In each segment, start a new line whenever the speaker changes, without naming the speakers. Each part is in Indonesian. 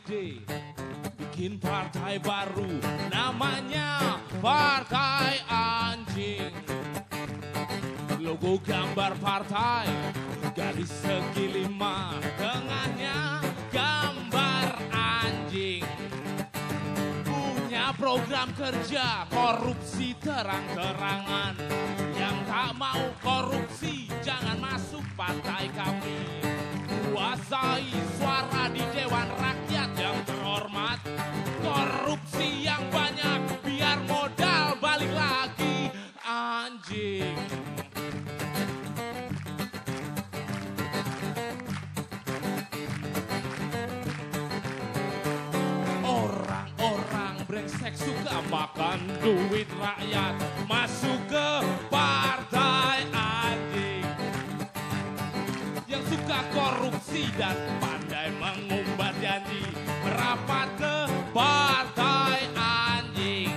ide bikin partai baru, namanya Partai Anjing. Logo gambar partai garis segi 5, tengahnya gambar anjing. Punya program kerja korupsi terang-terangan. Yang tak mau korupsi jangan masuk partai kami. Kuasai suara di Dewan Rakyat yang terhormat. Korupsi yang banyak biar modal balik lagi anjing. Orang-orang brengsek suka makan duit rakyat, masuk ke partai anjing. Yang suka korupsi dan pandai mengumbar janji, merapat ke partai anjing.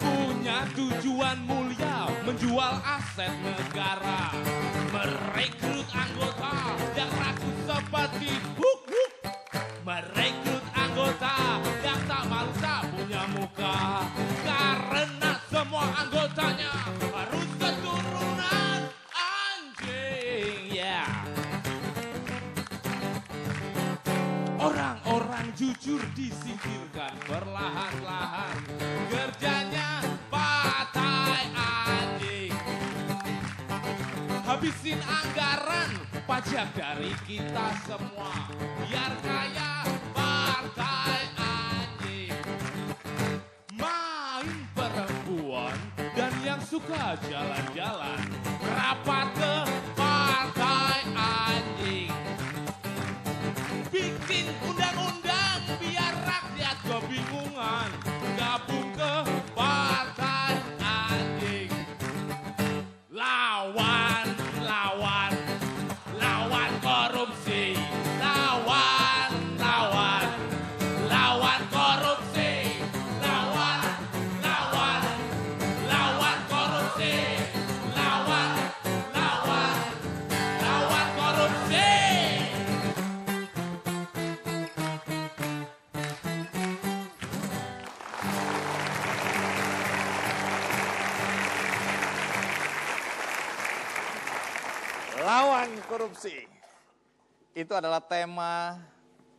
Punya tujuan mulia, menjual aset negara, merekrut anggota yang ragu seperti huk-huk. Merekrut anggota yang tak malu tak punya muka, karena semua anggotanya harus keturunan anjing. Yeah. Orang-orang jujur disingkirkan perlahan-lahan, kerjanya partai anjing. Habisin anggaran pajak dari kita semua, biar kaya partai anjing. Main perempuan dan yang suka jalan-jalan, rapat ke partai anjing. Bikin undang-undang biar rakyat kebingungan, gabung ke partai anjing. Lawan korupsi, lawan korupsi, lawan korupsi, lawan korupsi.
Lawan korupsi. Itu adalah tema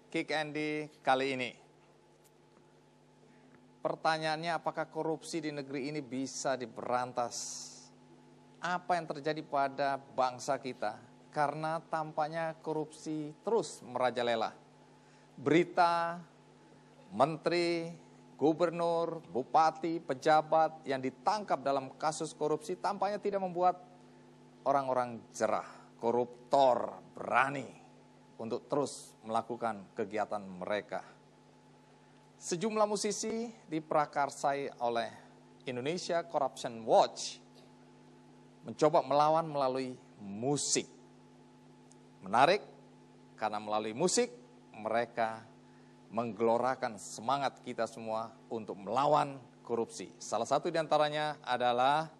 Kick Andy kali ini. Pertanyaannya, apakah korupsi di negeri ini bisa diberantas? Apa yang terjadi pada bangsa kita? Karena tampaknya korupsi terus merajalela. Berita menteri, gubernur, bupati, pejabat yang ditangkap dalam kasus korupsi tampaknya tidak membuat orang-orang jerah. Koruptor berani untuk terus melakukan kegiatan mereka. Sejumlah musisi diprakarsai oleh Indonesia Corruption Watch mencoba melawan melalui musik. Menarik karena melalui musik mereka menggelorakan semangat kita semua untuk melawan korupsi. Salah satu di antaranya adalah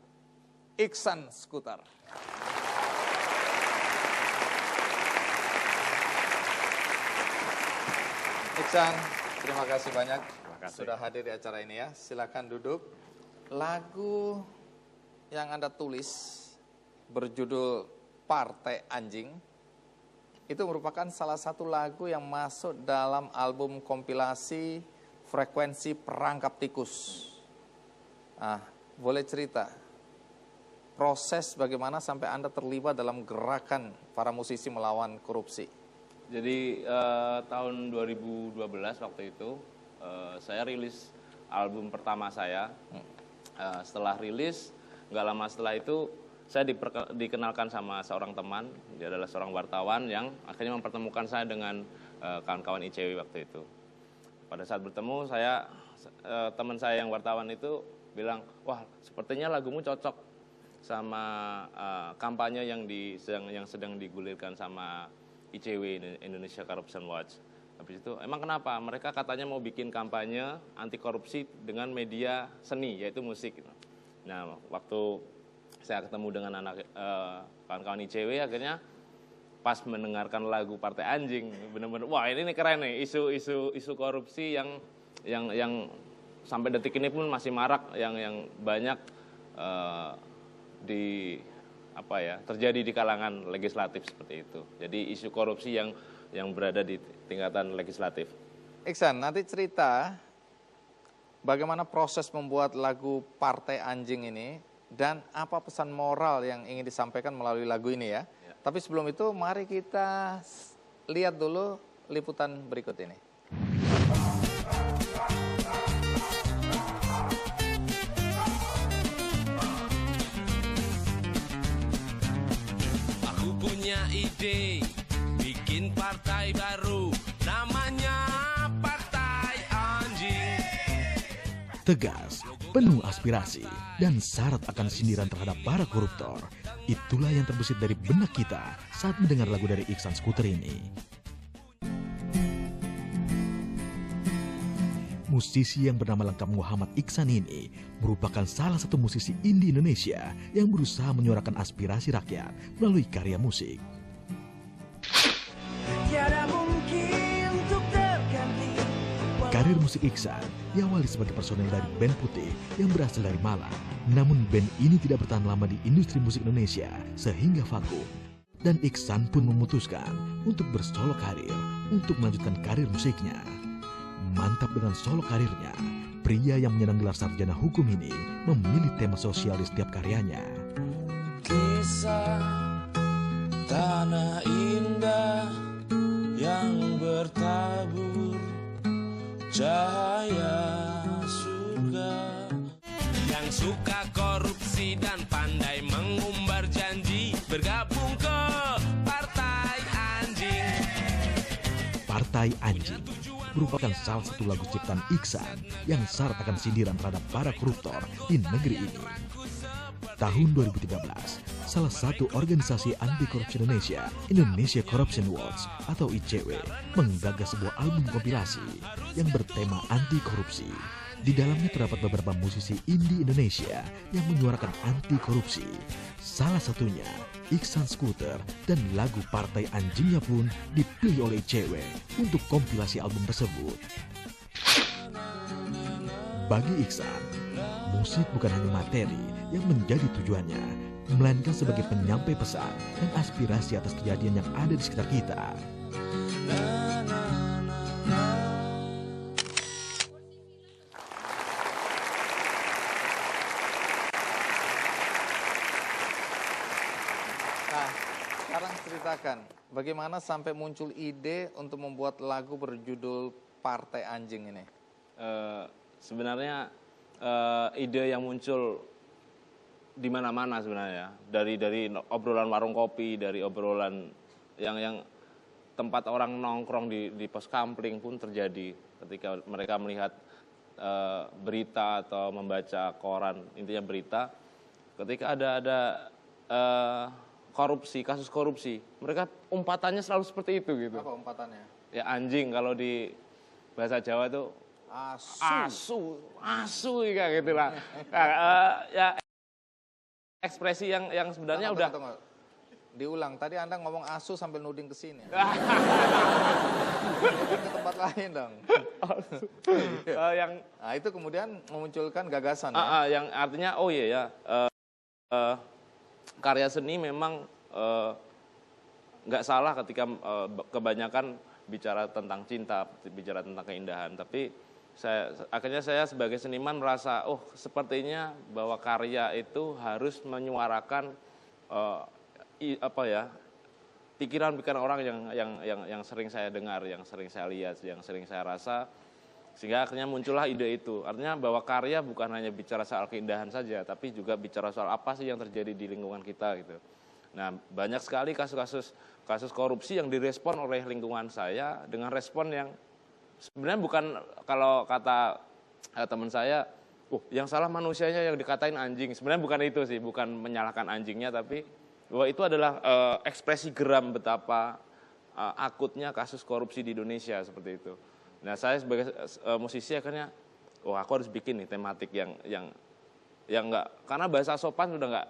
Iksan Skuter. Iksan, terima kasih banyak sudah hadir di acara ini ya. Silakan duduk. Lagu yang Anda tulis berjudul Partai Anjing itu merupakan salah satu lagu yang masuk dalam album kompilasi Frekuensi Perangkap Tikus. Boleh cerita proses bagaimana sampai Anda terlibat dalam gerakan para musisi melawan korupsi?
Jadi tahun 2012 waktu itu saya rilis album pertama saya. Setelah rilis, nggak lama setelah itu saya dikenalkan sama seorang teman. Dia adalah seorang wartawan yang akhirnya mempertemukan saya dengan kawan-kawan ICW waktu itu. Pada saat bertemu, teman saya yang wartawan itu bilang, wah sepertinya lagumu cocok sama kampanye yang sedang digulirkan sama ICW, Indonesia Corruption Watch. Habis itu, emang kenapa? Mereka katanya mau bikin kampanye anti korupsi dengan media seni, yaitu musik. Nah, waktu saya ketemu dengan kawan-kawan ICW, akhirnya pas mendengarkan lagu Partai Anjing, benar-benar wah ini nih keren nih, isu korupsi yang sampai detik ini pun masih marak, yang banyak terjadi di kalangan legislatif seperti itu. Jadi isu korupsi yang berada di tingkatan legislatif.
Iksan, nanti cerita bagaimana proses membuat lagu Partai Anjing ini dan apa pesan moral yang ingin disampaikan melalui lagu ini ya. Tapi sebelum itu mari kita lihat dulu liputan berikut ini.
Aku punya ide bikin partai baru, namanya Partai Anjing.
Tegas, penuh aspirasi, dan syarat akan sindiran terhadap para koruptor. Itulah yang terbesit dari benak kita saat mendengar lagu dari Iksan Skuter ini. Musisi yang bernama lengkap Muhammad Iksan ini merupakan salah satu musisi indie Indonesia yang berusaha menyuarakan aspirasi rakyat melalui karya musik. Karir musik Iksan diawali sebagai personel dari band Putih yang berasal dari Malang. Namun band ini tidak bertahan lama di industri musik Indonesia sehingga vakum. Dan Iksan pun memutuskan untuk bersolo karir untuk melanjutkan karir musiknya. Mantap dengan solo karirnya, pria yang menyandang gelar sarjana hukum ini memilih tema sosial di setiap karyanya.
Kisah tanah indah yang bertabur cahaya surga, yang suka korupsi dan pandai mengumbar janji bergabung ke Partai Anjing.
Partai Anjing merupakan salah satu lagu ciptaan Iksan yang syarat akan sindiran terhadap para koruptor di negeri ini. Tahun 2013, salah satu organisasi anti korupsi Indonesia, Indonesia Corruption Watch atau ICW, menggagas sebuah album kompilasi yang bertema anti korupsi. Di dalamnya terdapat beberapa musisi indie Indonesia yang menyuarakan anti korupsi. Salah satunya Iksan Skuter, dan lagu Partai Anjingnya pun dipilih oleh ICW untuk kompilasi album tersebut. Bagi Iksan, musik bukan hanya materi yang menjadi tujuannya, melainkan sebagai penyampai pesan dan aspirasi atas kejadian yang ada di sekitar kita.
Nah, sekarang ceritakan bagaimana sampai muncul ide untuk membuat lagu berjudul Partai Anjing ini.
Sebenarnya ide yang muncul di mana-mana sebenarnya, dari obrolan warung kopi, dari obrolan yang tempat orang nongkrong di pos kampling pun terjadi ketika mereka melihat berita atau membaca koran, intinya berita, ketika ada korupsi, kasus korupsi, mereka umpatannya selalu seperti itu gitu.
Apa umpatannya?
Ya anjing, kalau di bahasa Jawa itu asu kayak gitu lah. Ya ekspresi yang sebenarnya
tunggu. Diulang, tadi Anda ngomong asu sambil nuding ke sini. Ke tempat lain dong. Nah, itu kemudian memunculkan gagasan.
Yang artinya karya seni memang nggak salah ketika kebanyakan bicara tentang cinta, bicara tentang keindahan. Tapi akhirnya saya sebagai seniman merasa, sepertinya bahwa karya itu harus menyuarakan pikiran-pikiran orang yang sering saya dengar, yang sering saya lihat, yang sering saya rasa, sehingga akhirnya muncullah ide itu. Artinya bahwa karya bukan hanya bicara soal keindahan saja, tapi juga bicara soal apa sih yang terjadi di lingkungan kita gitu. Nah, banyak sekali kasus korupsi yang direspon oleh lingkungan saya dengan respon yang sebenarnya bukan, kalau kata teman saya, yang salah manusianya yang dikatain anjing. Sebenarnya bukan itu sih, bukan menyalahkan anjingnya, tapi bahwa itu adalah ekspresi geram betapa akutnya kasus korupsi di Indonesia seperti itu. Nah, saya sebagai musisi akhirnya, aku harus bikin nih tematik yang enggak, karena bahasa sopan sudah